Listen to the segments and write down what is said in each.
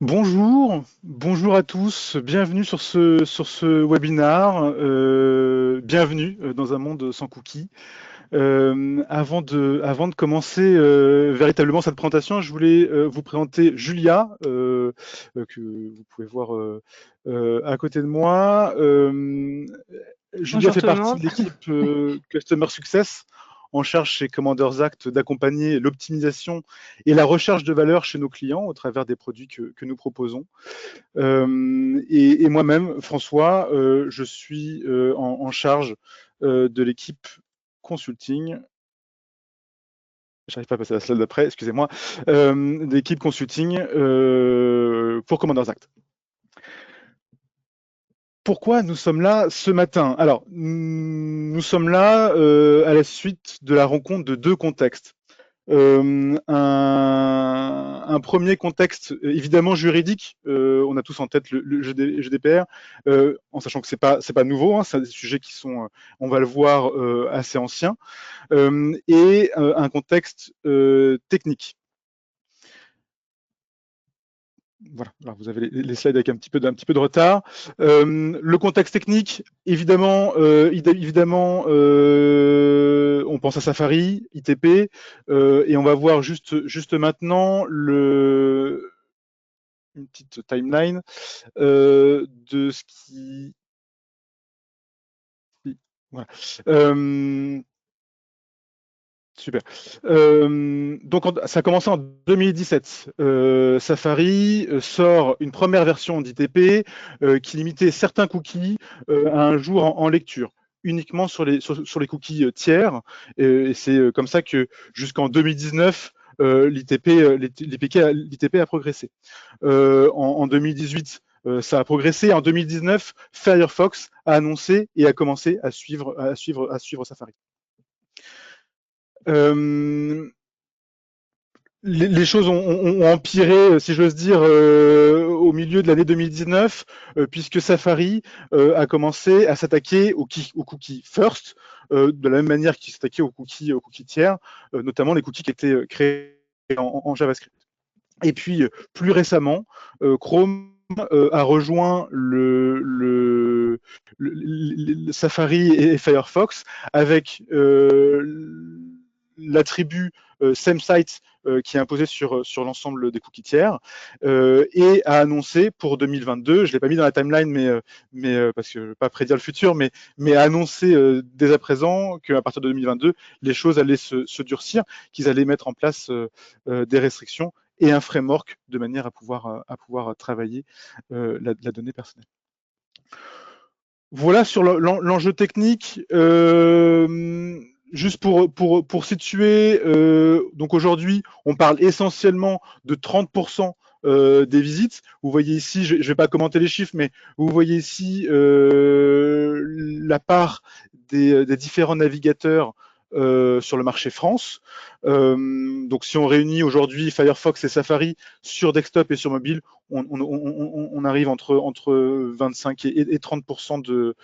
Bonjour à tous, bienvenue sur ce webinar, bienvenue dans un monde sans cookies. Avant de commencer véritablement cette présentation, je voulais vous présenter Julia, que vous pouvez voir à côté de moi. Julia Bonjour fait tout le partie monde. de l'équipe Customer Success, en charge chez Commanders Act d'accompagner l'optimisation et la recherche de valeur chez nos clients au travers des produits que nous proposons. Et moi-même, François, je suis en charge de l'équipe consulting. J'arrive pas à passer à la slide d'après, excusez-moi, d'équipe consulting pour Commanders Act. Pourquoi nous sommes là ce matin? Alors, nous sommes là à la suite de la rencontre de deux contextes. Un premier contexte évidemment juridique. On a tous en tête le GDPR, en sachant que c'est pas nouveau. Hein, c'est des sujets qui sont, on va le voir, assez anciens, et un contexte technique. Voilà, alors vous avez les slides avec un petit peu de retard. Le contexte technique, évidemment, on pense à Safari, ITP, et on va voir juste maintenant une petite timeline de ce qui... Voilà. Super. Donc ça a commencé en 2017. Safari sort une première version d'ITP qui limitait certains cookies à un jour en lecture, uniquement sur les cookies tiers. Et c'est comme ça que jusqu'en 2019, l'ITP a progressé. En 2018, ça a progressé. En 2019, Firefox a annoncé et a commencé à suivre Safari. Euh, les choses ont empiré, si j'ose dire, au milieu de l'année 2019, puisque Safari a commencé à s'attaquer aux cookies first, de la même manière qu'il s'attaquait aux cookies tiers, notamment les cookies qui étaient créés en JavaScript. Et puis, plus récemment, Chrome a rejoint le Safari et Firefox avec l'attribut same site qui est imposé sur l'ensemble des cookies tiers et a annoncé pour 2022, je ne l'ai pas mis dans la timeline, parce que je ne veux pas prédire le futur, mais a annoncé dès à présent qu'à partir de 2022, les choses allaient se durcir, qu'ils allaient mettre en place des restrictions et un framework de manière à pouvoir travailler la donnée personnelle. Voilà sur l'enjeu technique. Juste pour situer, donc aujourd'hui, on parle essentiellement de 30% des visites. Vous voyez ici, je ne vais pas commenter les chiffres, mais vous voyez ici la part des différents navigateurs sur le marché France. Donc si on réunit aujourd'hui Firefox et Safari sur desktop et sur mobile, on arrive entre 25 et 30% de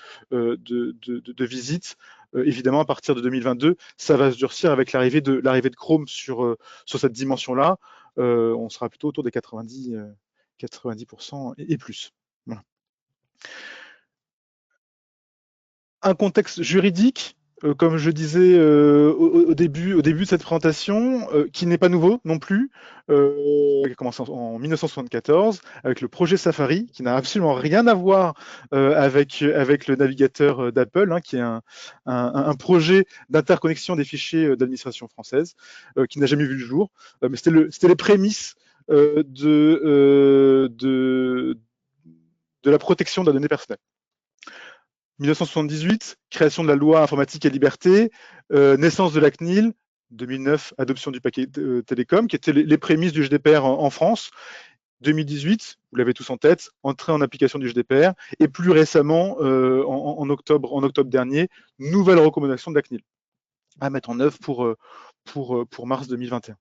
visites. Évidemment, à partir de 2022, ça va se durcir avec l'arrivée de Chrome sur cette dimension-là. On sera plutôt autour des 90% et plus. Voilà. Un contexte juridique, comme je disais au début de cette présentation, qui n'est pas nouveau non plus, qui a commencé en 1974 avec le projet Safari, qui n'a absolument rien à voir avec le navigateur d'Apple, hein, qui est un projet d'interconnexion des fichiers d'administration française, qui n'a jamais vu le jour. Mais c'était les prémices de la protection de la donnée personnelle. 1978, création de la loi informatique et liberté, naissance de la CNIL, 2009, adoption du paquet télécom, qui étaient les prémices du GDPR en France. 2018, vous l'avez tous en tête, entrée en application du GDPR, et plus récemment, en octobre dernier, nouvelle recommandation de la CNIL à mettre en œuvre pour mars 2021.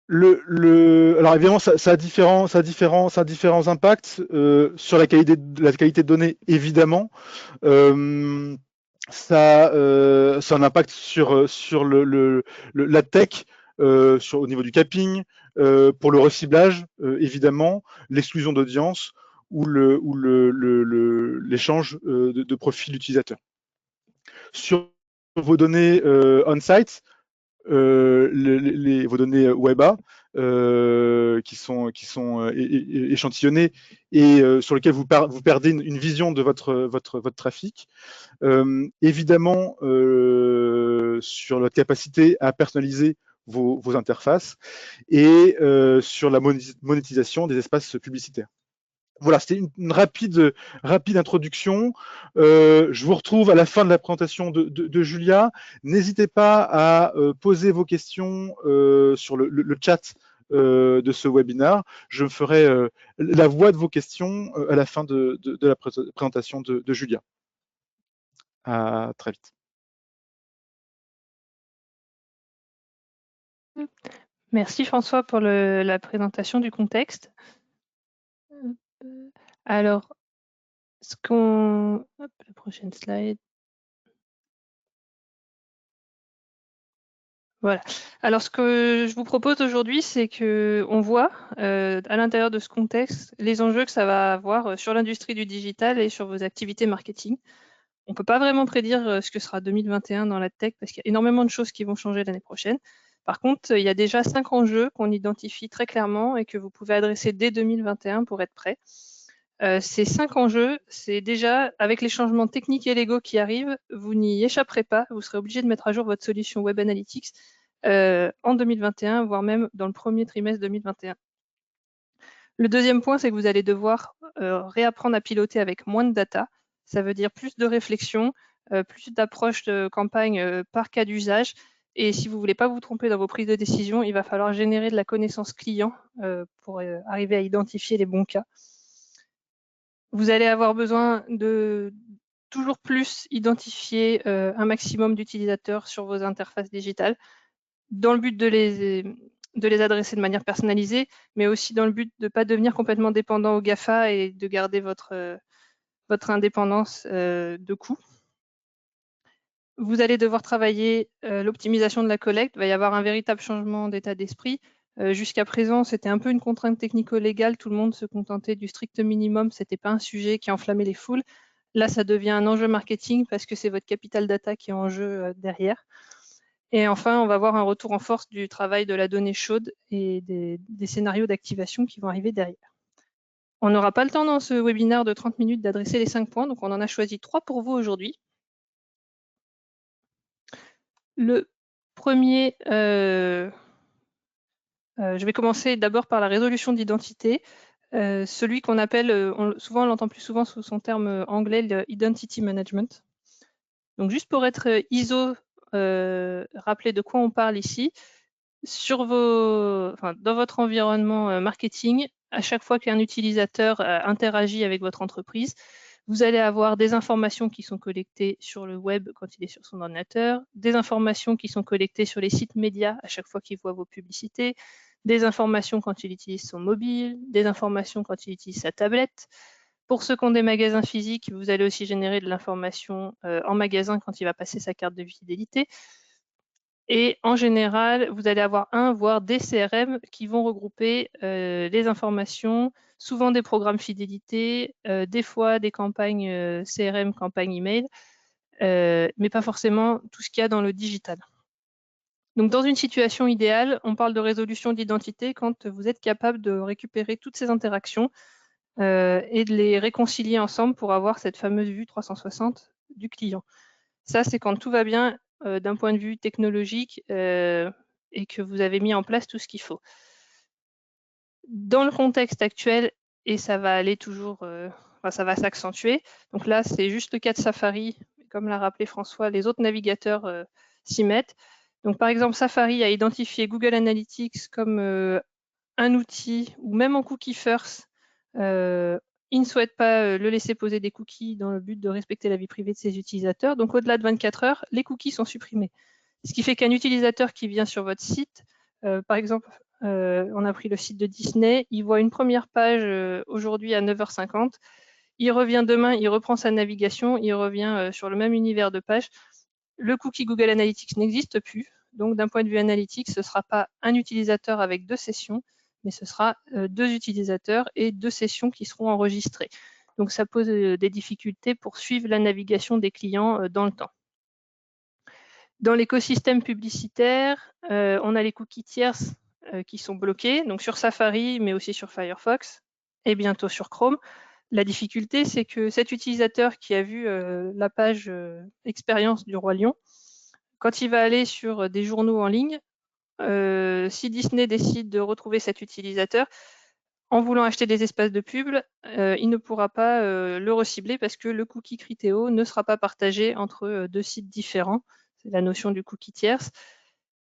Alors évidemment, ça a différents impacts sur la qualité de données, évidemment. Ça a un impact sur la tech, au niveau du capping, pour le reciblage, évidemment, l'exclusion d'audience ou l'échange de profils utilisateurs. Sur vos données on-site, vos données WebA qui sont échantillonnées et sur lesquelles vous perdez une vision de votre trafic. Évidemment, sur notre capacité à personnaliser vos interfaces et sur la monétisation des espaces publicitaires. Voilà, c'était une rapide introduction. Je vous retrouve à la fin de la présentation de Julia. N'hésitez pas à poser vos questions sur le chat de ce webinaire. Je me ferai la voix de vos questions à la fin de la présentation de Julia. À très vite. Merci François pour la présentation du contexte. Alors, la prochaine slide. Voilà. Alors, ce que je vous propose aujourd'hui, c'est qu'on voit à l'intérieur de ce contexte les enjeux que ça va avoir sur l'industrie du digital et sur vos activités marketing. On ne peut pas vraiment prédire ce que sera 2021 dans la tech parce qu'il y a énormément de choses qui vont changer l'année prochaine. Par contre, il y a déjà 5 enjeux qu'on identifie très clairement et que vous pouvez adresser dès 2021 pour être prêt. Ces 5 enjeux, c'est déjà, avec les changements techniques et légaux qui arrivent, vous n'y échapperez pas. Vous serez obligé de mettre à jour votre solution Web Analytics en 2021, voire même dans le premier trimestre 2021. Le deuxième point, c'est que vous allez devoir réapprendre à piloter avec moins de data. Ça veut dire plus de réflexion, plus d'approche de campagne par cas d'usage. Et si vous ne voulez pas vous tromper dans vos prises de décision, il va falloir générer de la connaissance client pour arriver à identifier les bons cas. Vous allez avoir besoin de toujours plus identifier un maximum d'utilisateurs sur vos interfaces digitales dans le but de les adresser de manière personnalisée, mais aussi dans le but de ne pas devenir complètement dépendant au GAFA et de garder votre indépendance de coût. Vous allez devoir travailler l'optimisation de la collecte. Il va y avoir un véritable changement d'état d'esprit. Jusqu'à présent, c'était un peu une contrainte technico-légale. Tout le monde se contentait du strict minimum. Ce n'était pas un sujet qui enflammait les foules. Là, ça devient un enjeu marketing parce que c'est votre capital data qui est en jeu derrière. Et enfin, on va voir un retour en force du travail de la donnée chaude et des scénarios d'activation qui vont arriver derrière. On n'aura pas le temps dans ce webinaire de 30 minutes d'adresser les 5 points, donc on en a choisi 3 pour vous aujourd'hui. Le premier, je vais commencer d'abord par la résolution d'identité, celui qu'on appelle, souvent on l'entend plus souvent sous son terme anglais, le Identity Management. Donc juste pour être ISO, rappelez de quoi on parle ici. Dans votre environnement marketing, à chaque fois qu'un utilisateur interagit avec votre entreprise, vous allez avoir des informations qui sont collectées sur le web quand il est sur son ordinateur, des informations qui sont collectées sur les sites médias à chaque fois qu'il voit vos publicités, des informations quand il utilise son mobile, des informations quand il utilise sa tablette. Pour ceux qui ont des magasins physiques, vous allez aussi générer de l'information en magasin quand il va passer sa carte de fidélité. Et en général, vous allez avoir voire des CRM qui vont regrouper les informations, souvent des programmes fidélité, des fois des campagnes CRM, campagnes email, mais pas forcément tout ce qu'il y a dans le digital. Donc, dans une situation idéale, on parle de résolution d'identité quand vous êtes capable de récupérer toutes ces interactions et de les réconcilier ensemble pour avoir cette fameuse vue 360 du client. Ça, c'est quand tout va bien d'un point de vue technologique et que vous avez mis en place tout ce qu'il faut. Dans le contexte actuel, et ça va aller toujours, ça va s'accentuer. Donc là, c'est juste le cas de Safari. Comme l'a rappelé François, les autres navigateurs s'y mettent. Donc par exemple, Safari a identifié Google Analytics comme un outil, ou même en cookie first, il ne souhaite pas le laisser poser des cookies dans le but de respecter la vie privée de ses utilisateurs. Donc, au-delà de 24 heures, les cookies sont supprimés. Ce qui fait qu'un utilisateur qui vient sur votre site, par exemple, on a pris le site de Disney, il voit une première page aujourd'hui à 9h50, il revient demain, il reprend sa navigation, il revient sur le même univers de page. Le cookie Google Analytics n'existe plus, Donc, d'un point de vue analytique, ce ne sera pas un utilisateur avec 2 sessions, mais ce sera 2 utilisateurs et 2 sessions qui seront enregistrées. Donc, ça pose des difficultés pour suivre la navigation des clients dans le temps. Dans l'écosystème publicitaire, on a les cookies tierces qui sont bloqués, donc sur Safari, mais aussi sur Firefox et bientôt sur Chrome. La difficulté, c'est que cet utilisateur qui a vu la page expérience du Roi Lion, quand il va aller sur des journaux en ligne, si Disney décide de retrouver cet utilisateur, en voulant acheter des espaces de pub, il ne pourra pas le recibler parce que le cookie Criteo ne sera pas partagé entre 2 sites différents. C'est la notion du cookie tierce.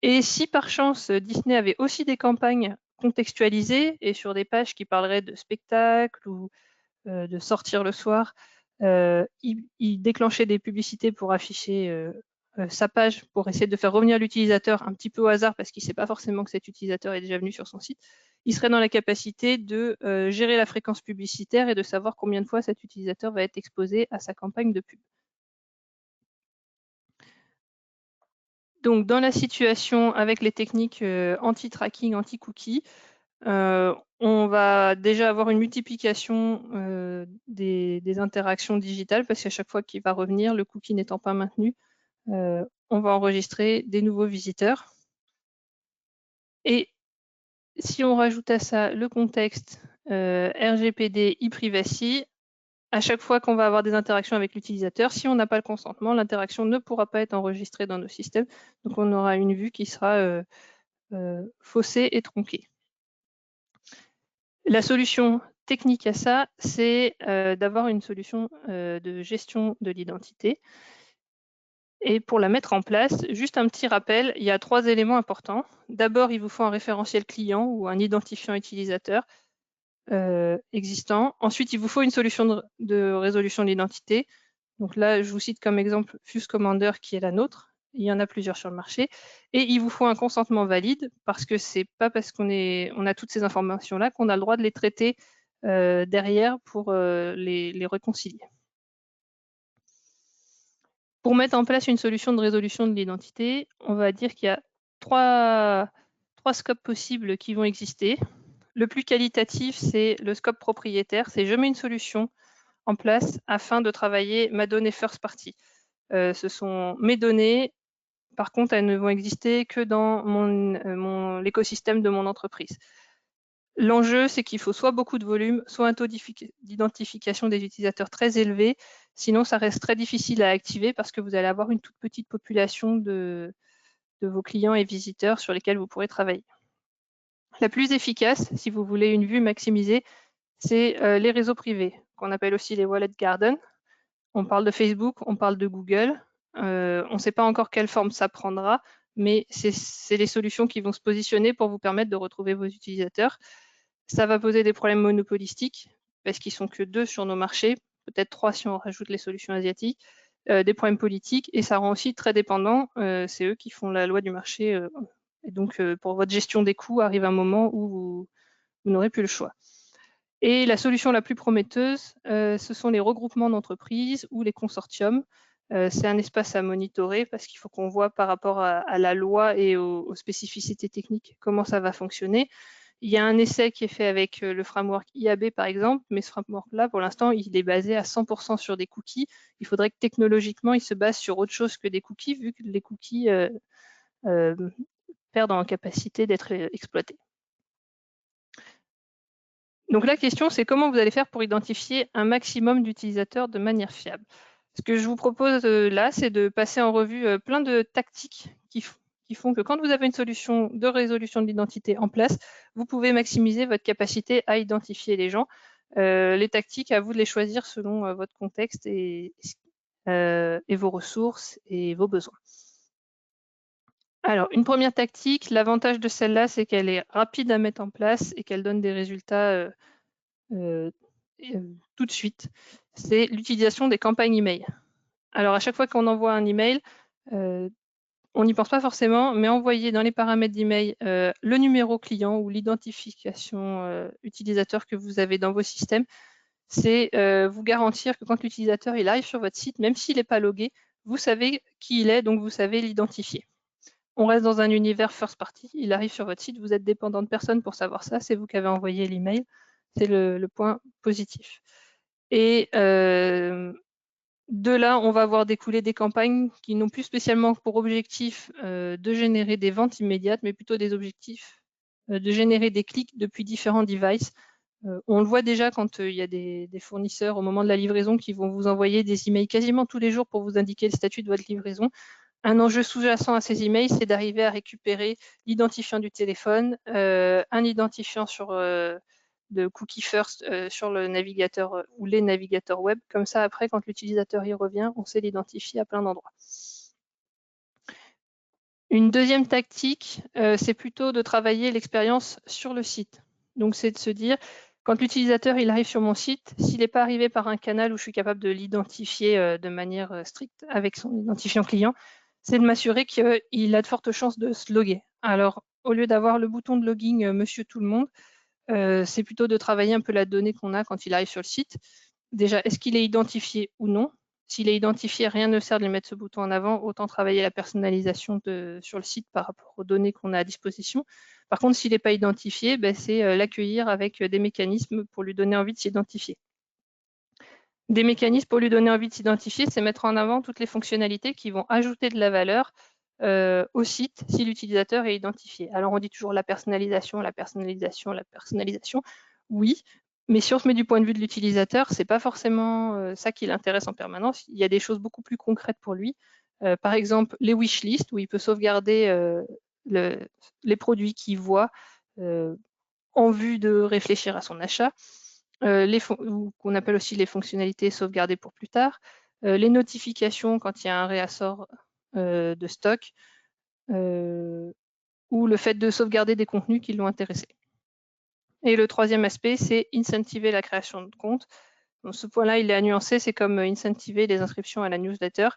Et si par chance Disney avait aussi des campagnes contextualisées et sur des pages qui parleraient de spectacles ou de sortir le soir, il déclenchait des publicités pour afficher sa page, pour essayer de faire revenir l'utilisateur un petit peu au hasard parce qu'il ne sait pas forcément que cet utilisateur est déjà venu sur son site, il serait dans la capacité de gérer la fréquence publicitaire et de savoir combien de fois cet utilisateur va être exposé à sa campagne de pub. Donc, dans la situation avec les techniques anti-tracking, anti-cookie, on va déjà avoir une multiplication des interactions digitales parce qu'à chaque fois qu'il va revenir, le cookie n'étant pas maintenu, on va enregistrer des nouveaux visiteurs. Et si on rajoute à ça le contexte RGPD, e-privacy, à chaque fois qu'on va avoir des interactions avec l'utilisateur, si on n'a pas le consentement, l'interaction ne pourra pas être enregistrée dans nos systèmes. Donc, on aura une vue qui sera faussée et tronquée. La solution technique à ça, c'est d'avoir une solution de gestion de l'identité. Et pour la mettre en place, juste un petit rappel, il y a 3 éléments importants. D'abord, il vous faut un référentiel client ou un identifiant utilisateur existant. Ensuite, il vous faut une solution de résolution de l'identité. Donc là, je vous cite comme exemple Fuse Commander qui est la nôtre. Il y en a plusieurs sur le marché. Et il vous faut un consentement valide parce que c'est pas parce qu'on a toutes ces informations-là qu'on a le droit de les traiter derrière pour les réconcilier. Pour mettre en place une solution de résolution de l'identité, on va dire qu'il y a trois scopes possibles qui vont exister. Le plus qualitatif, c'est le scope propriétaire. C'est je mets une solution en place afin de travailler ma donnée first party. Ce sont mes données. Par contre, elles ne vont exister que dans l'écosystème de mon entreprise. L'enjeu, c'est qu'il faut soit beaucoup de volume, soit un taux d'identification des utilisateurs très élevé. Sinon, ça reste très difficile à activer parce que vous allez avoir une toute petite population de vos clients et visiteurs sur lesquels vous pourrez travailler. La plus efficace, si vous voulez une vue maximisée, c'est les réseaux privés, qu'on appelle aussi les wallet gardens. On parle de Facebook, on parle de Google. On ne sait pas encore quelle forme ça prendra, mais c'est les solutions qui vont se positionner pour vous permettre de retrouver vos utilisateurs. Ça va poser des problèmes monopolistiques, parce qu'ils ne sont que 2 sur nos marchés, peut-être 3 si on rajoute les solutions asiatiques, des problèmes politiques, et ça rend aussi très dépendant. C'est eux qui font la loi du marché. Et donc, pour votre gestion des coûts, arrive un moment où vous n'aurez plus le choix. Et la solution la plus prometteuse, ce sont les regroupements d'entreprises ou les consortiums. C'est un espace à monitorer parce qu'il faut qu'on voit par rapport à la loi et aux spécificités techniques comment ça va fonctionner. Il y a un essai qui est fait avec le framework IAB par exemple, mais ce framework-là, pour l'instant, il est basé à 100% sur des cookies. Il faudrait que technologiquement, il se base sur autre chose que des cookies, vu que les cookies perdent en capacité d'être exploités. Donc la question, c'est comment vous allez faire pour identifier un maximum d'utilisateurs de manière fiable. Ce que je vous propose là, c'est de passer en revue plein de tactiques qui font que quand vous avez une solution de résolution de l'identité en place, vous pouvez maximiser votre capacité à identifier les gens. Les tactiques, à vous de les choisir selon votre contexte et vos ressources et vos besoins. Alors, une première tactique, l'avantage de celle-là, c'est qu'elle est rapide à mettre en place et qu'elle donne des résultats tout de suite. C'est l'utilisation des campagnes email. Alors, à chaque fois qu'on envoie un email, on n'y pense pas forcément, mais envoyer dans les paramètres d'email le numéro client ou l'identification utilisateur que vous avez dans vos systèmes, c'est vous garantir que quand l'utilisateur il arrive sur votre site, même s'il n'est pas logué, vous savez qui il est, donc vous savez l'identifier. on reste dans un univers first party. Il arrive sur votre site, vous êtes dépendant de personne pour savoir ça, c'est vous qui avez envoyé l'email. C'est le point positif. Et de là, on va voir découler des campagnes qui n'ont plus spécialement pour objectif de générer des ventes immédiates, mais plutôt des objectifs de générer des clics depuis différents devices. On le voit déjà quand il y a des fournisseurs au moment de la livraison qui vont vous envoyer des emails quasiment tous les jours pour vous indiquer le statut de votre livraison. Un enjeu sous-jacent à ces emails, c'est d'arriver à récupérer l'identifiant du téléphone, un identifiant sur de cookie first sur le navigateur ou les navigateurs web. Comme ça, après, quand l'utilisateur y revient, on sait l'identifier à plein d'endroits. Une deuxième tactique, c'est plutôt de travailler l'expérience sur le site. Donc, c'est de se dire, quand l'utilisateur il arrive sur mon site, s'il n'est pas arrivé par un canal où je suis capable de l'identifier de manière stricte avec son identifiant client, c'est de m'assurer qu'il a de fortes chances de se loguer. Alors, au lieu d'avoir le bouton de logging Monsieur tout le monde, c'est plutôt de travailler un peu la donnée qu'on a quand il arrive sur le site. Déjà, est-ce qu'il est identifié ou non? S'il est identifié, rien ne sert de lui mettre ce bouton en avant, autant travailler la personnalisation sur le site par rapport aux données qu'on a à disposition. Par contre, s'il n'est pas identifié, c'est l'accueillir avec des mécanismes pour lui donner envie de s'identifier. Des mécanismes pour lui donner envie de s'identifier, c'est mettre en avant toutes les fonctionnalités qui vont ajouter de la valeur au site si l'utilisateur est identifié. Alors on dit toujours la personnalisation, la personnalisation, la personnalisation. Oui, mais si on se met du point de vue de l'utilisateur, c'est pas forcément ça qui l'intéresse en permanence. Il y a des choses beaucoup plus concrètes pour lui. Par exemple, les wishlists, où il peut sauvegarder les produits qu'il voit en vue de réfléchir à son achat. Qu'on appelle aussi les fonctionnalités sauvegardées pour plus tard, les notifications quand il y a un réassort de stock, ou le fait de sauvegarder des contenus qui l'ont intéressé. Et le troisième aspect, c'est incentiver la création de compte. Donc, ce point-là, il est à nuancer, c'est comme incentiver les inscriptions à la newsletter.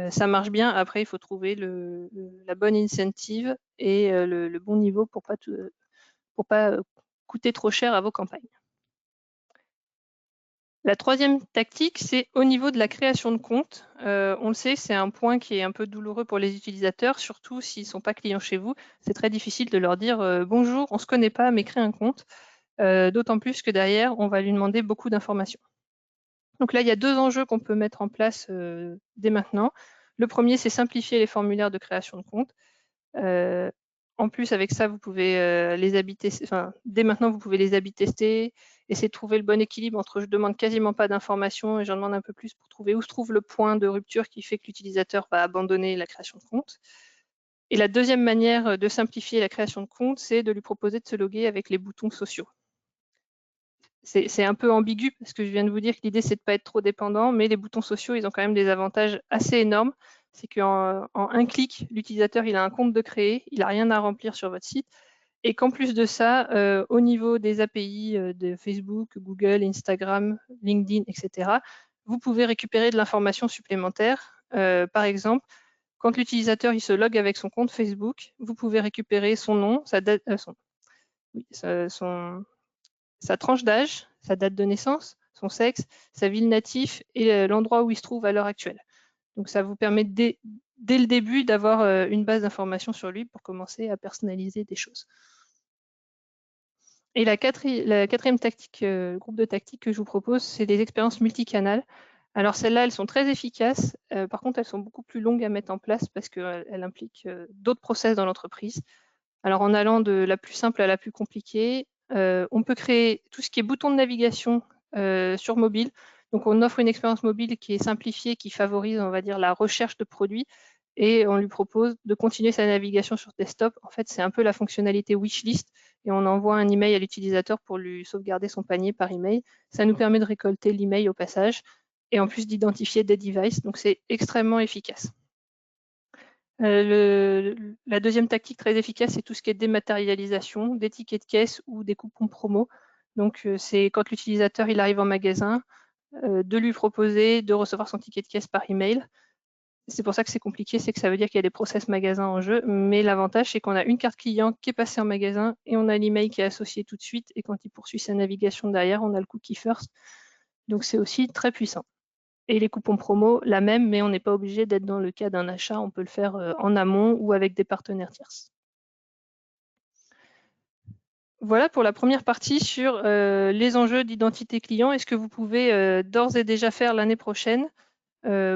Ça marche bien, après il faut trouver la bonne incentive et le bon niveau pour pas coûter trop cher à vos campagnes. La troisième tactique, c'est au niveau de la création de compte. On le sait, c'est un point qui est un peu douloureux pour les utilisateurs, surtout s'ils ne sont pas clients chez vous. C'est très difficile de leur dire bonjour, on ne se connaît pas, mais crée un compte. D'autant plus que derrière, on va lui demander beaucoup d'informations. Donc là, il y a deux enjeux qu'on peut mettre en place dès maintenant. Le premier, c'est simplifier les formulaires de création de compte. En plus, avec ça, vous pouvez les A/B tester. Enfin, dès maintenant, vous pouvez les A/B tester, essayer de trouver le bon équilibre entre je demande quasiment pas d'informations et j'en demande un peu plus pour trouver où se trouve le point de rupture qui fait que l'utilisateur va abandonner la création de compte. Et la deuxième manière de simplifier la création de compte, c'est de lui proposer de se loguer avec les boutons sociaux. C'est un peu ambigu parce que je viens de vous dire que l'idée, c'est de ne pas être trop dépendant, mais les boutons sociaux, ils ont quand même des avantages assez énormes. C'est qu'en un clic, l'utilisateur, il a un compte de créer, il n'a rien à remplir sur votre site. Et qu'en plus de ça, au niveau des API de Facebook, Google, Instagram, LinkedIn, etc., vous pouvez récupérer de l'information supplémentaire. Par exemple, quand l'utilisateur il se logue avec son compte Facebook, vous pouvez récupérer son nom, sa date, sa tranche d'âge, sa date de naissance, son sexe, sa ville native et l'endroit où il se trouve à l'heure actuelle. Donc ça vous permet dès le début d'avoir une base d'informations sur lui pour commencer à personnaliser des choses. Et la quatrième tactique, groupe de tactiques que je vous propose, c'est des expériences multicanales. Alors celles-là, elles sont très efficaces. Par contre, elles sont beaucoup plus longues à mettre en place parce qu'elles impliquent d'autres process dans l'entreprise. Alors en allant de la plus simple à la plus compliquée, on peut créer tout ce qui est bouton de navigation sur mobile. Donc on offre une expérience mobile qui est simplifiée, qui favorise, on va dire, la recherche de produits et on lui propose de continuer sa navigation sur desktop. En fait, c'est un peu la fonctionnalité wishlist et on envoie un email à l'utilisateur pour lui sauvegarder son panier par email. Ça nous permet de récolter l'email au passage et en plus d'identifier des devices. Donc c'est extrêmement efficace. La deuxième tactique très efficace, c'est tout ce qui est dématérialisation, des tickets de caisse ou des coupons promo. Donc, c'est quand l'utilisateur il arrive en magasin, de lui proposer de recevoir son ticket de caisse par email. C'est pour ça que c'est compliqué, c'est que ça veut dire qu'il y a des process magasins en jeu, mais l'avantage, c'est qu'on a une carte client qui est passée en magasin et on a l'email qui est associé tout de suite. Et quand il poursuit sa navigation derrière, on a le cookie first. Donc, c'est aussi très puissant. Et les coupons promo, la même, mais on n'est pas obligé d'être dans le cas d'un achat, on peut le faire en amont ou avec des partenaires tierces. Voilà pour la première partie sur les enjeux d'identité client et ce que vous pouvez d'ores et déjà faire l'année prochaine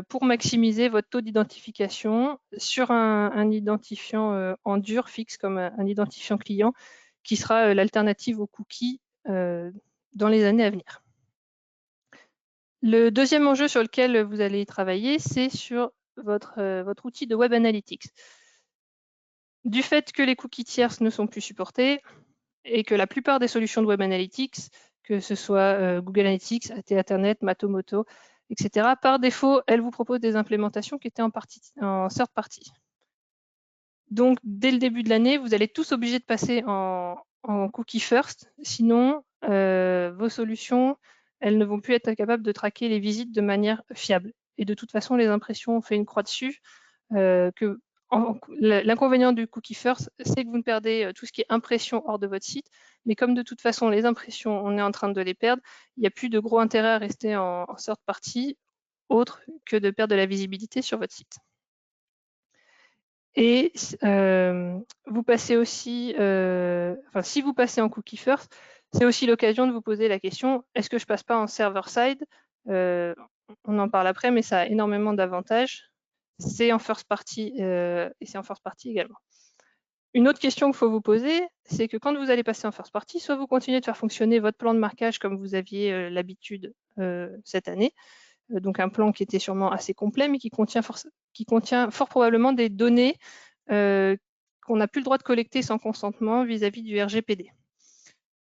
pour maximiser votre taux d'identification sur un identifiant en dur fixe comme un identifiant client qui sera l'alternative aux cookies dans les années à venir. Le deuxième enjeu sur lequel vous allez travailler, c'est sur votre outil de Web Analytics. Du fait que les cookies tierces ne sont plus supportés et que la plupart des solutions de Web Analytics, que ce soit Google Analytics, AT Internet, Matomoto, etc., par défaut, elles vous proposent des implémentations qui étaient en third party. Donc, dès le début de l'année, vous allez tous obligés de passer en cookie first, sinon vos solutions, elles ne vont plus être capables de traquer les visites de manière fiable. Et de toute façon, les impressions, on fait une croix dessus, l'inconvénient du cookie first, c'est que vous ne perdez tout ce qui est impression hors de votre site, mais comme de toute façon, les impressions, on est en train de les perdre, il n'y a plus de gros intérêt à rester en third party, autre que de perdre de la visibilité sur votre site. Et vous passez aussi, si vous passez en cookie first, c'est aussi l'occasion de vous poser la question, est-ce que je passe pas en server-side? On en parle après, mais ça a énormément d'avantages. C'est en first party et c'est en first party également. Une autre question qu'il faut vous poser, c'est que quand vous allez passer en first party, soit vous continuez de faire fonctionner votre plan de marquage comme vous aviez l'habitude cette année, donc un plan qui était sûrement assez complet, mais qui contient fort probablement des données qu'on n'a plus le droit de collecter sans consentement vis-à-vis du RGPD.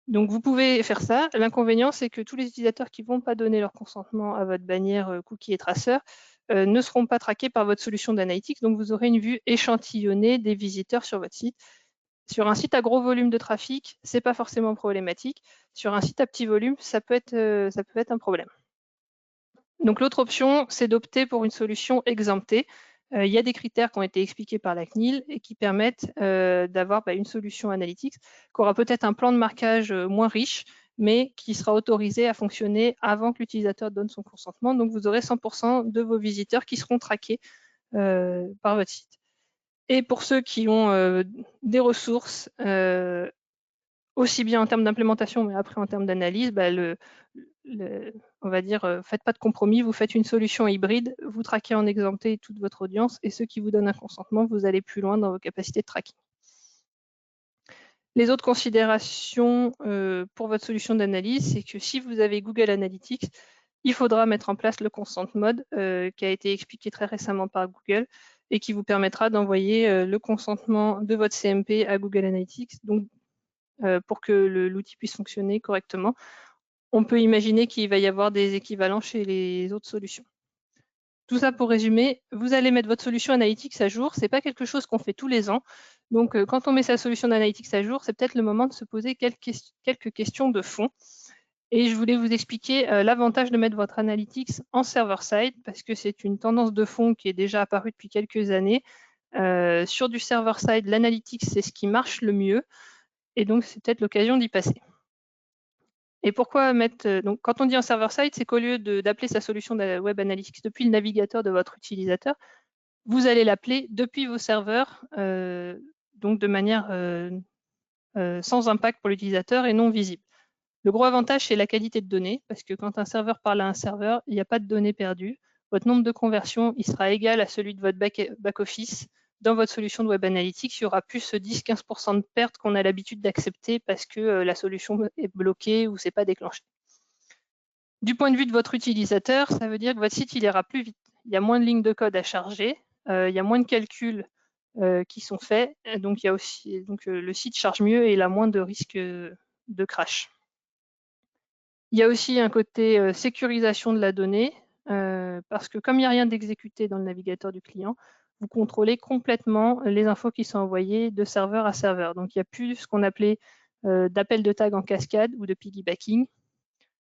Donc vous pouvez faire ça. L'inconvénient, c'est que tous les utilisateurs qui ne vont pas donner leur consentement à votre bannière cookie et traceur ne seront pas traqués par votre solution d'analytics, donc vous aurez une vue échantillonnée des visiteurs sur votre site. Sur un site à gros volume de trafic, ce n'est pas forcément problématique. Sur un site à petit volume, ça peut être un problème. Donc l'autre option, c'est d'opter pour une solution exemptée. Il y a des critères qui ont été expliqués par la CNIL et qui permettent d'avoir une solution analytics qui aura peut-être un plan de marquage moins riche, mais qui sera autorisé à fonctionner avant que l'utilisateur donne son consentement. Donc vous aurez 100% de vos visiteurs qui seront traqués par votre site. Et pour ceux qui ont des ressources, aussi bien en termes d'implémentation, mais après en termes d'analyse, on va dire, faites pas de compromis, vous faites une solution hybride, vous traquez en exempté toute votre audience, et ceux qui vous donnent un consentement, vous allez plus loin dans vos capacités de tracking. Les autres considérations pour votre solution d'analyse, c'est que si vous avez Google Analytics, il faudra mettre en place le consent mode qui a été expliqué très récemment par Google et qui vous permettra d'envoyer le consentement de votre CMP à Google Analytics, donc pour que l'outil puisse fonctionner correctement. On peut imaginer qu'il va y avoir des équivalents chez les autres solutions. Tout ça pour résumer, vous allez mettre votre solution Analytics à jour. Ce n'est pas quelque chose qu'on fait tous les ans. Donc, quand on met sa solution d'Analytics à jour, c'est peut-être le moment de se poser quelques questions de fond. Et je voulais vous expliquer l'avantage de mettre votre Analytics en server-side, parce que c'est une tendance de fond qui est déjà apparue depuis quelques années. Sur du server-side, l'Analytics, c'est ce qui marche le mieux. Et donc, c'est peut-être l'occasion d'y passer. Et pourquoi mettre... Donc, quand on dit en server-side, c'est qu'au lieu d'appeler sa solution de Web Analytics depuis le navigateur de votre utilisateur, vous allez l'appeler depuis vos serveurs, donc de manière sans impact pour l'utilisateur et non visible. Le gros avantage, c'est la qualité de données, parce que quand un serveur parle à un serveur, il n'y a pas de données perdues. Votre nombre de conversions, il sera égal à celui de votre back-office. Dans votre solution de Web Analytics, il y aura plus ce 10-15% de pertes qu'on a l'habitude d'accepter parce que la solution est bloquée ou c'est pas déclenché. Du point de vue de votre utilisateur, ça veut dire que votre site il ira plus vite. Il y a moins de lignes de code à charger, il y a moins de calculs qui sont faits, donc, le site charge mieux et il a moins de risques de crash. Il y a aussi un côté sécurisation de la donnée, parce que comme il n'y a rien d'exécuté dans le navigateur du client, vous contrôlez complètement les infos qui sont envoyées de serveur à serveur. Donc il n'y a plus ce qu'on appelait d'appel de tag en cascade ou de piggybacking.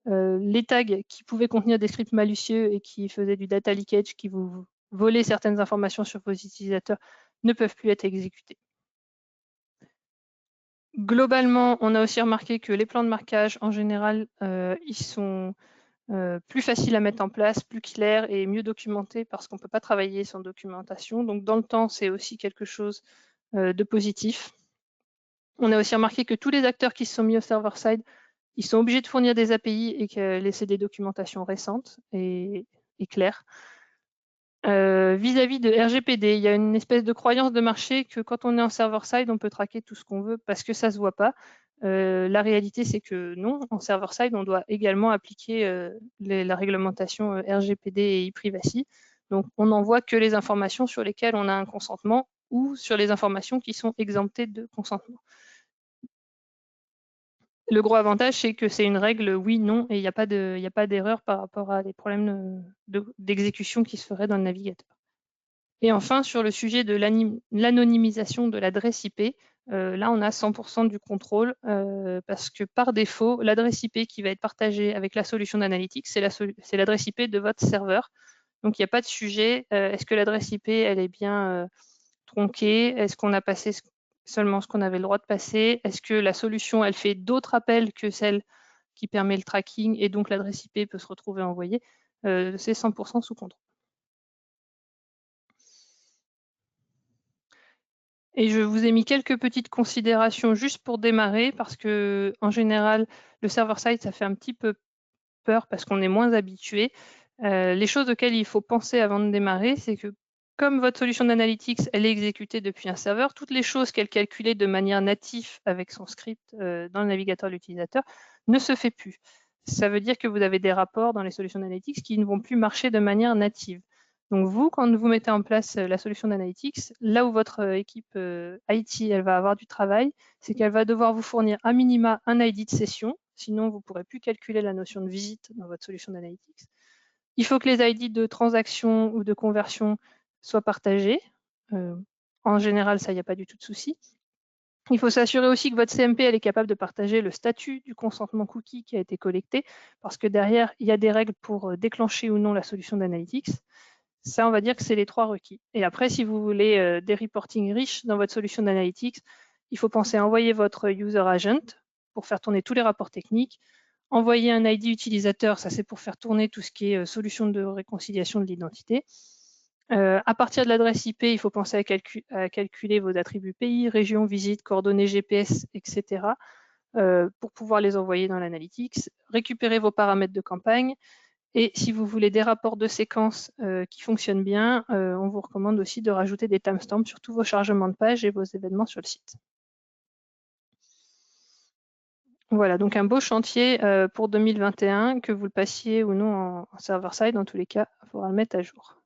Les tags qui pouvaient contenir des scripts malicieux et qui faisaient du data leakage, qui vous volaient certaines informations sur vos utilisateurs, ne peuvent plus être exécutés. Globalement, on a aussi remarqué que les plans de marquage, en général, ils sont plus facile à mettre en place, plus clair et mieux documenté parce qu'on ne peut pas travailler sans documentation. Donc dans le temps, c'est aussi quelque chose de positif. On a aussi remarqué que tous les acteurs qui se sont mis au server-side, ils sont obligés de fournir des API et que laisser des documentations récentes et claires. Vis-à-vis de RGPD, il y a une espèce de croyance de marché que quand on est en server-side, on peut traquer tout ce qu'on veut parce que ça ne se voit pas. La réalité, c'est que non, en server-side, on doit également appliquer la réglementation RGPD et e-privacy. Donc, on n'envoie que les informations sur lesquelles on a un consentement ou sur les informations qui sont exemptées de consentement. Le gros avantage, c'est que c'est une règle oui-non et il n'y a pas d'erreur par rapport à des problèmes d'exécution qui se feraient dans le navigateur. Et enfin, sur le sujet de l'anonymisation de l'adresse IP, là, on a 100% du contrôle parce que par défaut, l'adresse IP qui va être partagée avec la solution d'analytics, c'est l'adresse IP de votre serveur. Donc, il n'y a pas de sujet. Est-ce que l'adresse IP, elle est bien tronquée? Est-ce qu'on a passé seulement ce qu'on avait le droit de passer? Est-ce que la solution, elle fait d'autres appels que celle qui permet le tracking et donc l'adresse IP peut se retrouver envoyée? C'est 100% sous contrôle. Et je vous ai mis quelques petites considérations juste pour démarrer parce que en général, le server-side, ça fait un petit peu peur parce qu'on est moins habitué. Les choses auxquelles il faut penser avant de démarrer, c'est que comme votre solution d'analytics, elle est exécutée depuis un serveur, toutes les choses qu'elle calculait de manière native avec son script dans le navigateur de l'utilisateur ne se fait plus. Ça veut dire que vous avez des rapports dans les solutions d'analytics qui ne vont plus marcher de manière native. Donc vous, quand vous mettez en place la solution d'analytics, là où votre équipe IT elle va avoir du travail, c'est qu'elle va devoir vous fournir à minima un ID de session, sinon vous ne pourrez plus calculer la notion de visite dans votre solution d'analytics. Il faut que les ID de transaction ou de conversion soient partagés. En général, ça, il n'y a pas du tout de souci. Il faut s'assurer aussi que votre CMP elle est capable de partager le statut du consentement cookie qui a été collecté, parce que derrière, il y a des règles pour déclencher ou non la solution d'analytics. Ça, on va dire que c'est les 3 requis. Et après, si vous voulez des reportings riches dans votre solution d'analytics, il faut penser à envoyer votre user agent pour faire tourner tous les rapports techniques. Envoyer un ID utilisateur, ça c'est pour faire tourner tout ce qui est solution de réconciliation de l'identité. À partir de l'adresse IP, il faut penser à calculer vos attributs pays, région, visite, coordonnées GPS, etc. Pour pouvoir les envoyer dans l'analytics. Récupérer vos paramètres de campagne. Et si vous voulez des rapports de séquences qui fonctionnent bien, on vous recommande aussi de rajouter des timestamps sur tous vos chargements de pages et vos événements sur le site. Voilà, donc un beau chantier pour 2021, que vous le passiez ou non en server-side, dans tous les cas, il faudra le mettre à jour.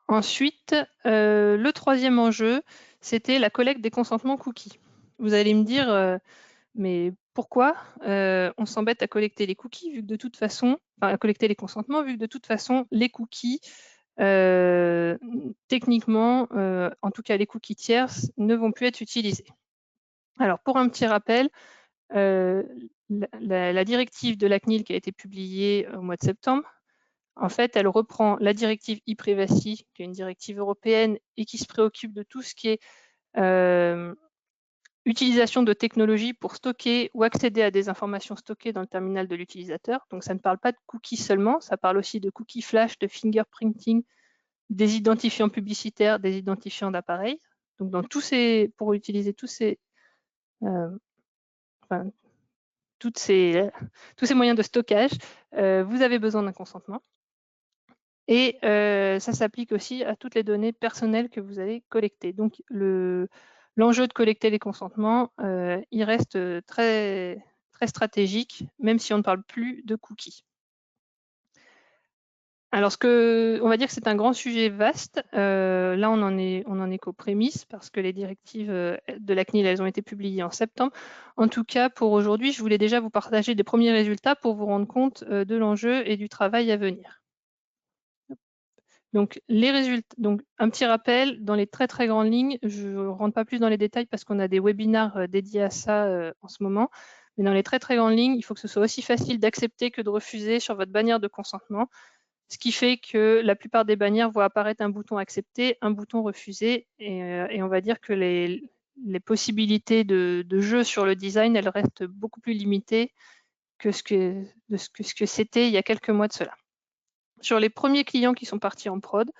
Ensuite, le troisième enjeu, c'était la collecte des consentements cookies. Vous allez me dire, mais pourquoi on s'embête à collecter les cookies, vu que de toute façon, enfin, à collecter les consentements, vu que de toute façon, les cookies, techniquement, en tout cas les cookies tierces, ne vont plus être utilisés. Alors, pour un petit rappel, la directive de la CNIL qui a été publiée au mois de septembre, en fait, elle reprend la directive e-privacy, qui est une directive européenne et qui se préoccupe de tout ce qui est utilisation de technologies pour stocker ou accéder à des informations stockées dans le terminal de l'utilisateur. Donc, ça ne parle pas de cookies seulement, ça parle aussi de cookies flash, de fingerprinting, des identifiants publicitaires, des identifiants d'appareils. Donc, dans pour utiliser tous ces moyens de stockage, vous avez besoin d'un consentement. Et ça s'applique aussi à toutes les données personnelles que vous allez collecter. Donc, l'enjeu de collecter les consentements, il reste très, très stratégique, même si on ne parle plus de cookies. Alors, on va dire que c'est un grand sujet vaste. Là, on en est qu'aux prémices parce que les directives de la CNIL, elles ont été publiées en septembre. En tout cas, pour aujourd'hui, je voulais déjà vous partager des premiers résultats pour vous rendre compte de l'enjeu et du travail à venir. Donc, les résultats. Donc, un petit rappel, dans les très très grandes lignes, je ne rentre pas plus dans les détails parce qu'on a des webinars dédiés à ça en ce moment. Mais dans les très très grandes lignes, il faut que ce soit aussi facile d'accepter que de refuser sur votre bannière de consentement. Ce qui fait que la plupart des bannières voient apparaître un bouton accepter, un bouton refuser, et on va dire que les possibilités de jeu sur le design, elles restent beaucoup plus limitées que ce que c'était il y a quelques mois de cela. Sur les premiers clients qui sont partis en prod,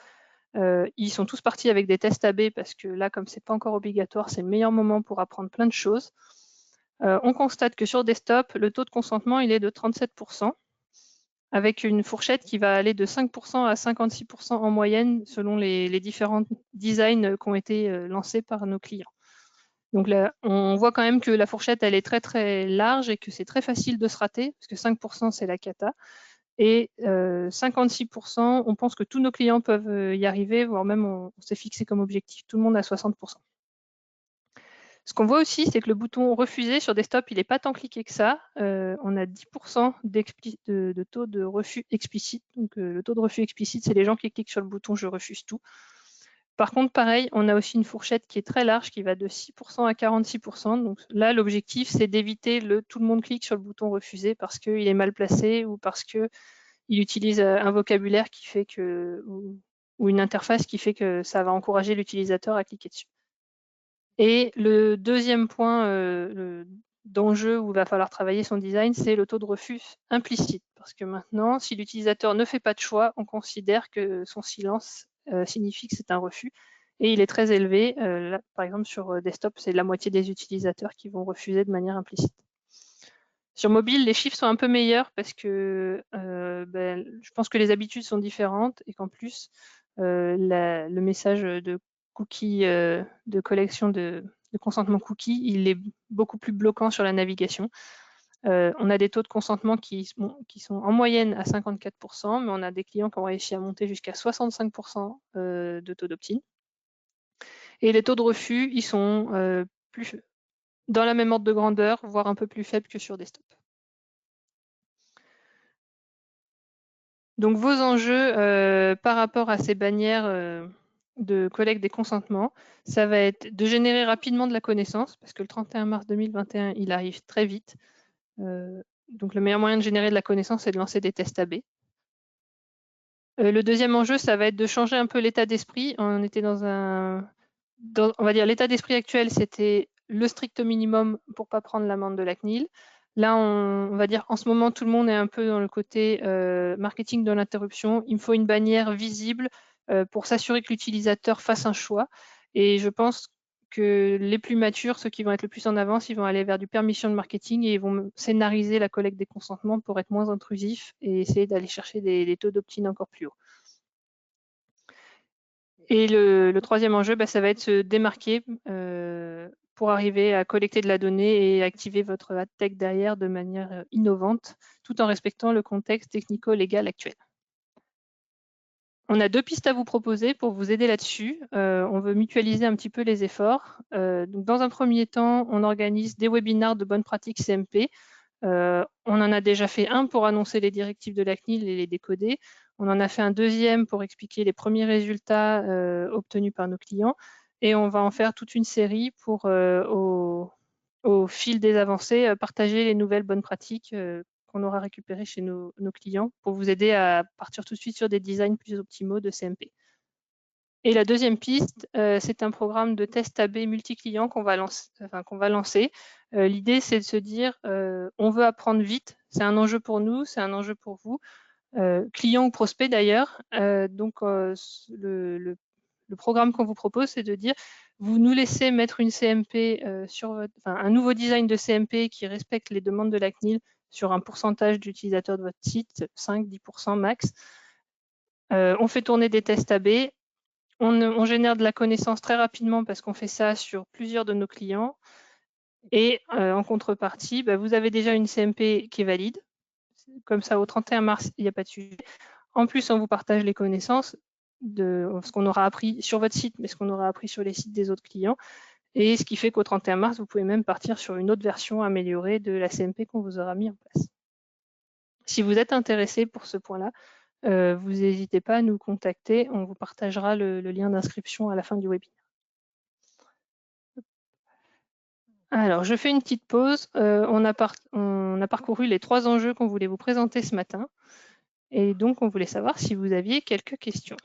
ils sont tous partis avec des tests AB parce que là, comme c'est pas encore obligatoire, c'est le meilleur moment pour apprendre plein de choses. On constate que sur desktop, le taux de consentement il est de 37%, avec une fourchette qui va aller de 5% à 56% en moyenne selon les différents designs qui ont été lancés par nos clients. Donc là, on voit quand même que la fourchette, elle est très très large et que c'est très facile de se rater, parce que 5% c'est la cata. Et 56%, on pense que tous nos clients peuvent y arriver, voire même on s'est fixé comme objectif tout le monde à 60%. Ce qu'on voit aussi, c'est que le bouton refuser sur desktop, il n'est pas tant cliqué que ça. On a 10% de taux de refus explicite. Donc le taux de refus explicite, c'est les gens qui cliquent sur le bouton je refuse tout. Par contre, pareil, on a aussi une fourchette qui est très large, qui va de 6% à 46%. Donc là, l'objectif, c'est d'éviter le tout le monde clique sur le bouton refuser parce qu'il est mal placé ou parce qu'il utilise un vocabulaire qui fait que, ou une interface qui fait que ça va encourager l'utilisateur à cliquer dessus. Et le deuxième point d'enjeu où il va falloir travailler son design, c'est le taux de refus implicite. Parce que maintenant, si l'utilisateur ne fait pas de choix, on considère que son silence signifie que c'est un refus. Et il est très élevé. Là, par exemple, sur desktop, c'est la moitié des utilisateurs qui vont refuser de manière implicite. Sur mobile, les chiffres sont un peu meilleurs parce que je pense que les habitudes sont différentes et qu'en plus, le message de cookie, de collection de consentement cookie, il est beaucoup plus bloquant sur la navigation. On a des taux de consentement qui sont en moyenne à 54%, mais on a des clients qui ont réussi à monter jusqu'à 65% de taux d'opt-in. Et les taux de refus, ils sont plus dans la même ordre de grandeur, voire un peu plus faibles que sur desktop. Donc vos enjeux par rapport à ces bannières de collecte des consentements, ça va être de générer rapidement de la connaissance, parce que le 31 mars 2021, il arrive très vite. Donc le meilleur moyen de générer de la connaissance, c'est de lancer des tests AB. Le deuxième enjeu, ça va être de changer un peu l'état d'esprit. On était on va dire l'état d'esprit actuel, c'était le strict minimum pour ne pas prendre l'amende de la CNIL. Là, on va dire en ce moment, tout le monde est un peu dans le côté marketing de l'interruption. Il me faut une bannière visible pour s'assurer que l'utilisateur fasse un choix. Et je pense que les plus matures, ceux qui vont être le plus en avance, ils vont aller vers du permission de marketing et ils vont scénariser la collecte des consentements pour être moins intrusifs et essayer d'aller chercher des taux d'opt-in encore plus hauts. Et le troisième enjeu, ça va être se démarquer pour arriver à collecter de la donnée et activer votre ad tech derrière de manière innovante, tout en respectant le contexte technico-légal actuel. On a deux pistes à vous proposer pour vous aider là-dessus. On veut mutualiser un petit peu les efforts. Donc dans un premier temps, on organise des webinars de bonnes pratiques CMP. On en a déjà fait un pour annoncer les directives de la CNIL et les décoder. On en a fait un deuxième pour expliquer les premiers résultats obtenus par nos clients. Et on va en faire toute une série pour, au fil des avancées, partager les nouvelles bonnes pratiques qu'on aura récupérées chez nos clients pour vous aider à partir tout de suite sur des designs plus optimaux de CMP. Et la deuxième piste, c'est un programme de test AB multi-client qu'on va lancer. L'idée, c'est de se dire, on veut apprendre vite, c'est un enjeu pour nous, c'est un enjeu pour vous, client ou prospect d'ailleurs. Donc, le programme qu'on vous propose, c'est de dire, vous nous laissez mettre une CMP un nouveau design de CMP qui respecte les demandes de la CNIL sur un pourcentage d'utilisateurs de votre site, 5-10% max. On fait tourner des tests AB. On génère de la connaissance très rapidement parce qu'on fait ça sur plusieurs de nos clients. Et en contrepartie, vous avez déjà une CMP qui est valide. Comme ça, au 31 mars, il n'y a pas de sujet. En plus, on vous partage les connaissances de ce qu'on aura appris sur votre site, mais ce qu'on aura appris sur les sites des autres clients. Et ce qui fait qu'au 31 mars, vous pouvez même partir sur une autre version améliorée de la CMP qu'on vous aura mis en place. Si vous êtes intéressé pour ce point-là, vous n'hésitez pas à nous contacter. On vous partagera le lien d'inscription à la fin du webinaire. Alors, je fais une petite pause. On a parcouru les 3 enjeux qu'on voulait vous présenter ce matin. Et donc, on voulait savoir si vous aviez quelques questions.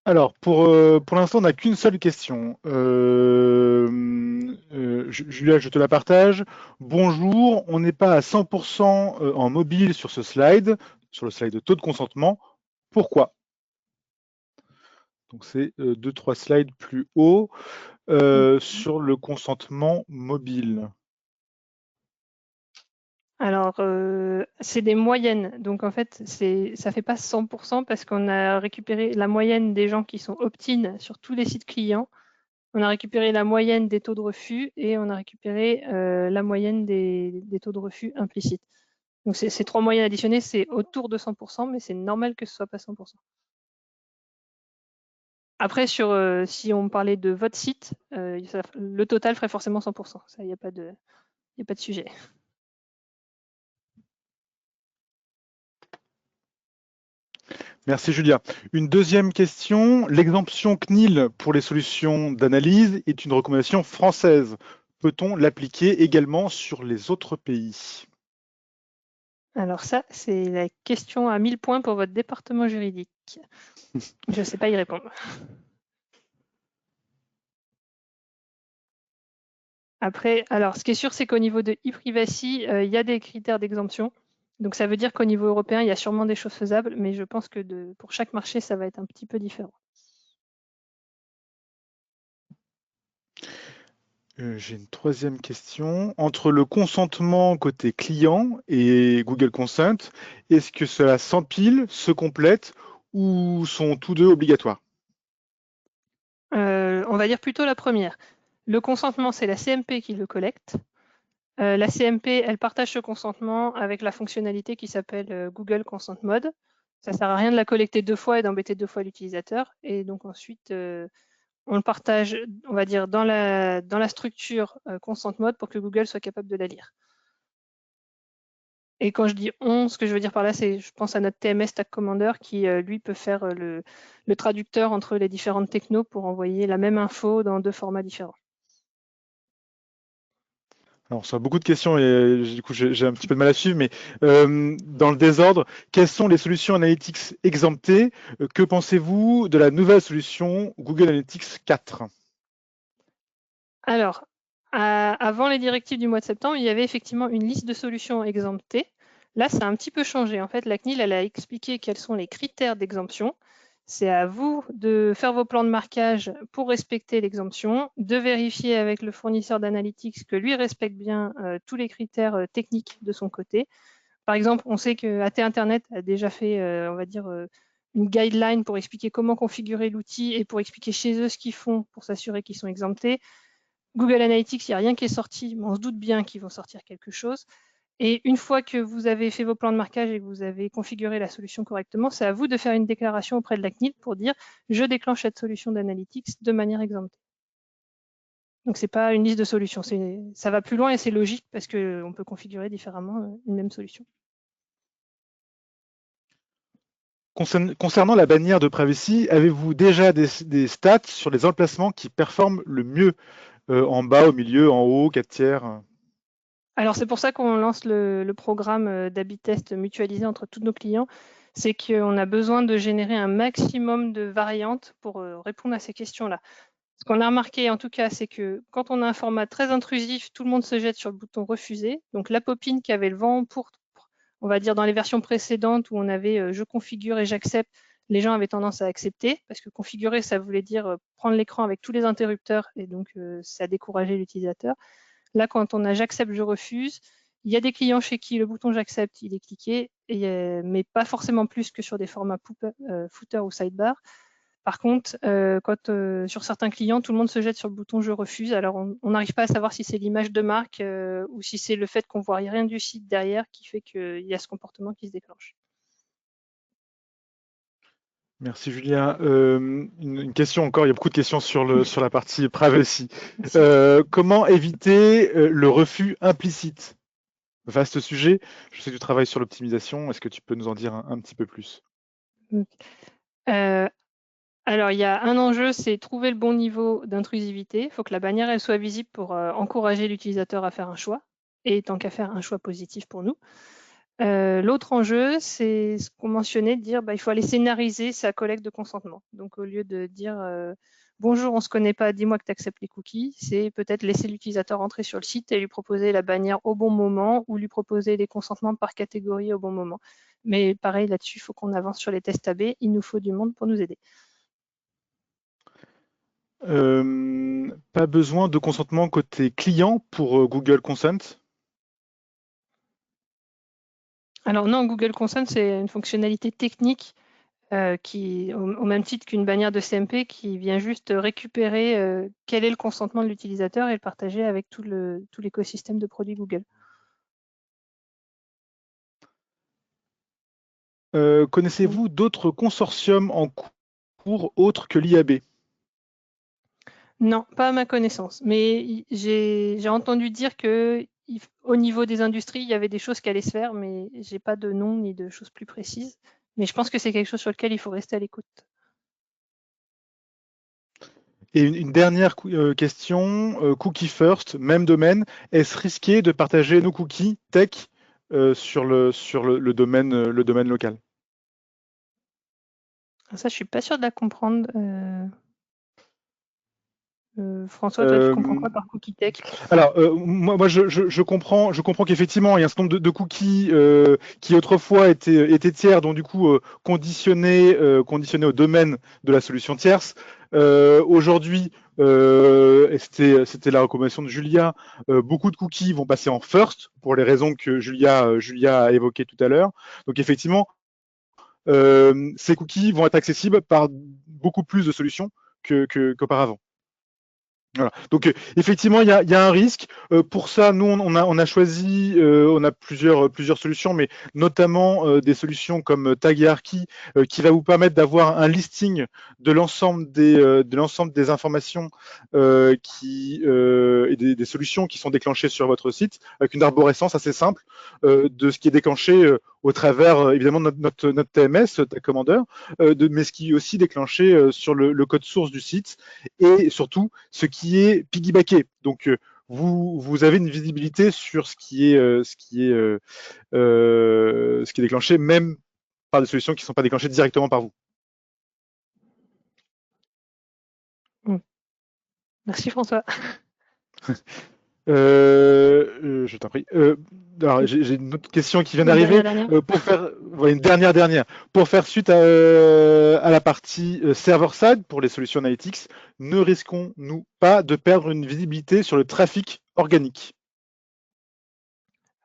Alors, pour l'instant, on n'a qu'une seule question. Julia, je te la partage. Bonjour, on n'est pas à 100% en mobile sur le slide de taux de consentement. Pourquoi? Donc, c'est 2-3 slides plus haut sur le consentement mobile. Alors, c'est des moyennes. Donc, en fait, ça fait pas 100% parce qu'on a récupéré la moyenne des gens qui sont opt-in sur tous les sites clients. On a récupéré la moyenne des taux de refus et on a récupéré la moyenne des taux de refus implicites. Donc, ces trois moyennes additionnées, c'est autour de 100%, mais c'est normal que ce soit pas 100%. Après, si on parlait de votre site, le total ferait forcément 100%. Ça, il n'y a pas de sujet. Merci Julia. Une deuxième question. L'exemption CNIL pour les solutions d'analyse est une recommandation française. Peut-on l'appliquer également sur les autres pays? Alors ça, c'est la question à 1000 points pour votre département juridique. Je ne sais pas y répondre. Après, alors ce qui est sûr, c'est qu'au niveau de e-privacy, il y a des critères d'exemption. Donc ça veut dire qu'au niveau européen, il y a sûrement des choses faisables, mais je pense que pour chaque marché, ça va être un petit peu différent. J'ai une troisième question. Entre le consentement côté client et Google Consent, est-ce que cela s'empile, se complète ou sont tous deux obligatoires? On va dire plutôt la première. Le consentement, c'est la CMP qui le collecte. La CMP, elle partage ce consentement avec la fonctionnalité qui s'appelle Google Consent Mode. Ça ne sert à rien de la collecter deux fois et d'embêter deux fois l'utilisateur. Et donc ensuite, on le partage, on va dire, dans la structure Consent Mode pour que Google soit capable de la lire. Et quand je dis on, ce que je veux dire par là, c'est je pense à notre TMS Tag Commander qui, lui, peut faire le traducteur entre les différentes technos pour envoyer la même info dans deux formats différents. Alors, ça a beaucoup de questions et du coup, j'ai un petit peu de mal à suivre, mais dans le désordre, quelles sont les solutions Analytics exemptées? Que pensez-vous de la nouvelle solution Google Analytics 4? Alors, avant les directives du mois de septembre, il y avait effectivement une liste de solutions exemptées. Là, ça a un petit peu changé. En fait, la CNIL, elle a expliqué quels sont les critères d'exemption. C'est à vous de faire vos plans de marquage pour respecter l'exemption, de vérifier avec le fournisseur d'analytics que lui respecte bien tous les critères techniques de son côté. Par exemple, on sait que AT Internet a déjà fait, on va dire, une guideline pour expliquer comment configurer l'outil et pour expliquer chez eux ce qu'ils font pour s'assurer qu'ils sont exemptés. Google Analytics, il n'y a rien qui est sorti, mais on se doute bien qu'ils vont sortir quelque chose. Et une fois que vous avez fait vos plans de marquage et que vous avez configuré la solution correctement, c'est à vous de faire une déclaration auprès de la CNIL pour dire « je déclenche cette solution d'analytics de manière exemptée ». Donc, ce n'est pas une liste de solutions. Ça va plus loin et c'est logique parce qu'on peut configurer différemment une même solution. Concernant la bannière de privacy, avez-vous déjà des stats sur les emplacements qui performent le mieux? En bas, au milieu, en haut, 4 tiers? Alors, c'est pour ça qu'on lance le programme d'A/B test mutualisé entre tous nos clients. C'est qu'on a besoin de générer un maximum de variantes pour répondre à ces questions-là. Ce qu'on a remarqué, en tout cas, c'est que quand on a un format très intrusif, tout le monde se jette sur le bouton refuser. Donc, la popine qui avait le vent pour, on va dire, dans les versions précédentes où on avait je configure et j'accepte, les gens avaient tendance à accepter parce que configurer, ça voulait dire prendre l'écran avec tous les interrupteurs et donc ça décourageait l'utilisateur. Là, quand on a j'accepte, je refuse, il y a des clients chez qui le bouton j'accepte, il est cliqué, mais pas forcément plus que sur des formats footer ou sidebar. Par contre, sur certains clients, tout le monde se jette sur le bouton je refuse. Alors, on n'arrive pas à savoir si c'est l'image de marque ou si c'est le fait qu'on ne voit rien du site derrière qui fait qu'il y a ce comportement qui se déclenche. Merci Julien. Une question encore, il y a beaucoup de questions sur la partie privacy. Comment éviter le refus implicite? Vaste sujet. Je sais que tu travailles sur l'optimisation. Est-ce que tu peux nous en dire un petit peu plus? Alors, il y a un enjeu, c'est trouver le bon niveau d'intrusivité. Il faut que la bannière elle soit visible pour encourager l'utilisateur à faire un choix, et tant qu'à faire un choix positif pour nous. L'autre enjeu, c'est ce qu'on mentionnait, de dire il faut aller scénariser sa collecte de consentement. Donc au lieu de dire bonjour, on ne se connaît pas, dis-moi que tu acceptes les cookies, c'est peut-être laisser l'utilisateur entrer sur le site et lui proposer la bannière au bon moment ou lui proposer les consentements par catégorie au bon moment. Mais pareil, là-dessus, il faut qu'on avance sur les tests AB. Il nous faut du monde pour nous aider. Pas besoin de consentement côté client pour Google Consent. Alors non, Google Consent, c'est une fonctionnalité technique qui, au même titre qu'une bannière de CMP, qui vient juste récupérer quel est le consentement de l'utilisateur et le partager avec tout l'écosystème de produits Google. Connaissez-vous d'autres consortiums en cours autres que l'IAB? Non, pas à ma connaissance. Mais j'ai entendu dire que au niveau des industries, il y avait des choses qui allaient se faire, mais j'ai pas de nom ni de choses plus précises. Mais je pense que c'est quelque chose sur lequel il faut rester à l'écoute. Et une dernière question, cookie first, même domaine. Est-ce risqué de partager nos cookies tech sur le domaine local? Ça, je suis pas sûre de la comprendre. François, toi, tu comprends Euh, quoi par cookie tech? Alors, moi je comprends qu'effectivement, il y a un certain nombre de cookies qui autrefois étaient tiers, donc du coup conditionnés au domaine de la solution tierce. Aujourd'hui, et c'était la recommandation de Julia, beaucoup de cookies vont passer en first pour les raisons que Julia a évoquées tout à l'heure. Donc effectivement, ces cookies vont être accessibles par beaucoup plus de solutions qu'auparavant. Voilà. Donc effectivement, il y a un risque. Pour ça, nous, on a choisi, on a plusieurs solutions, mais notamment des solutions comme Tag Hierarchy, qui va vous permettre d'avoir un listing de l'ensemble des informations et des solutions qui sont déclenchées sur votre site, avec une arborescence assez simple de ce qui est déclenché au travers évidemment de notre TMS, Tag Commander, mais ce qui est aussi déclenché sur le code source du site et surtout ce qui est piggybacké. Donc vous avez une visibilité sur ce qui est déclenché, même par des solutions qui ne sont pas déclenchées directement par vous. Merci François. Je t'en prie. Alors j'ai une autre question qui vient Une d'arriver. dernière. Pour faire voilà, une dernière. Pour faire suite à la partie server-side pour les solutions analytics, ne risquons-nous pas de perdre une visibilité sur le trafic organique?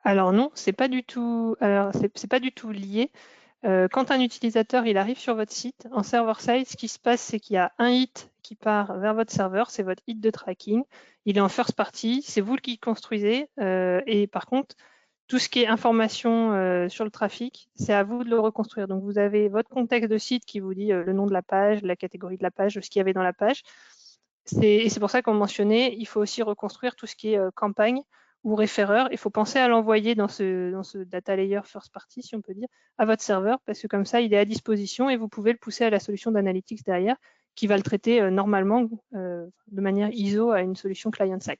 Alors non, c'est pas du tout. Alors c'est pas du tout lié. Quand un utilisateur il arrive sur votre site en server-side, ce qui se passe, c'est qu'il y a un hit qui part vers votre serveur, c'est votre hit de tracking. Il est en first party, c'est vous qui le construisez. Et par contre, tout ce qui est information sur le trafic, c'est à vous de le reconstruire. Donc vous avez votre contexte de site qui vous dit le nom de la page, la catégorie de la page, ce qu'il y avait dans la page. Et c'est pour ça qu'on mentionnait, il faut aussi reconstruire tout ce qui est campagne ou référeur. Il faut penser à l'envoyer dans ce data layer first party, si on peut dire, à votre serveur, parce que comme ça, il est à disposition et vous pouvez le pousser à la solution d'analytics derrière, qui va le traiter normalement de manière ISO à une solution client-side.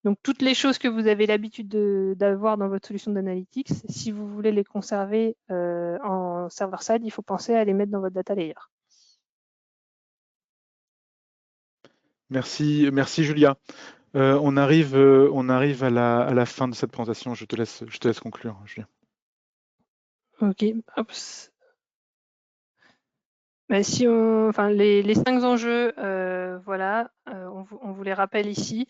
Donc, toutes les choses que vous avez l'habitude d'avoir dans votre solution d'analytics, si vous voulez les conserver en server-side, il faut penser à les mettre dans votre data layer. Merci Julia. On arrive à la fin de cette présentation. Je te laisse conclure, Julia. Ok. Hop. Si les 5 enjeux, voilà, on vous les rappelle ici.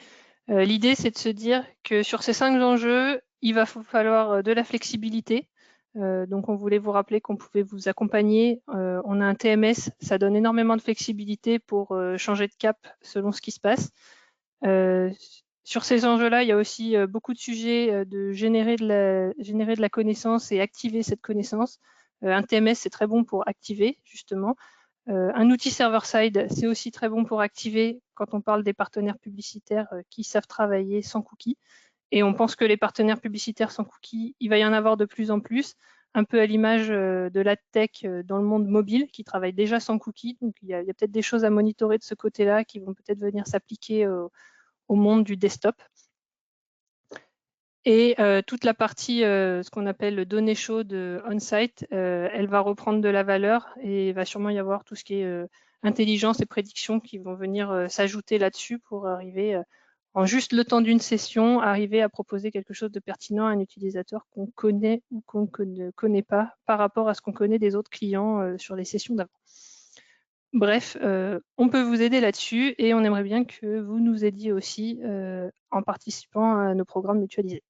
L'idée, c'est de se dire que sur ces 5 enjeux, il va falloir de la flexibilité. Donc, on voulait vous rappeler qu'on pouvait vous accompagner. On a un TMS, ça donne énormément de flexibilité pour changer de cap selon ce qui se passe. Sur ces enjeux-là, il y a aussi beaucoup de sujets de générer de la connaissance et activer cette connaissance. Un TMS, c'est très bon pour activer, justement. Un outil server-side, c'est aussi très bon pour activer quand on parle des partenaires publicitaires qui savent travailler sans cookies. Et on pense que les partenaires publicitaires sans cookies, il va y en avoir de plus en plus, un peu à l'image de la tech dans le monde mobile qui travaille déjà sans cookies. Donc il y a peut-être des choses à monitorer de ce côté-là qui vont peut-être venir s'appliquer au monde du desktop. Et toute la partie, ce qu'on appelle données chaudes on-site, elle va reprendre de la valeur et il va sûrement y avoir tout ce qui est intelligence et prédiction qui vont venir s'ajouter là-dessus pour arriver, en juste le temps d'une session, arriver à proposer quelque chose de pertinent à un utilisateur qu'on connaît ou qu'on ne connaît pas par rapport à ce qu'on connaît des autres clients sur les sessions d'avant. Bref, on peut vous aider là-dessus et on aimerait bien que vous nous aidiez aussi en participant à nos programmes mutualisés.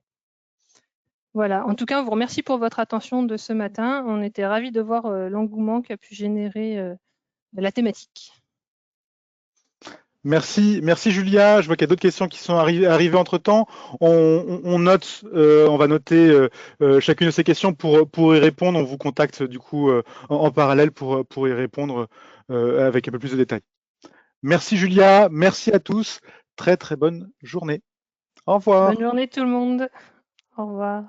Voilà, en tout cas, on vous remercie pour votre attention de ce matin. On était ravis de voir l'engouement qu'a pu générer la thématique. Merci, merci Julia. Je vois qu'il y a d'autres questions qui sont arrivées entre-temps. On note, on va noter chacune de ces questions pour y répondre. On vous contacte du coup en parallèle pour y répondre avec un peu plus de détails. Merci Julia, merci à tous. Très très bonne journée. Au revoir. Bonne journée tout le monde. Au revoir.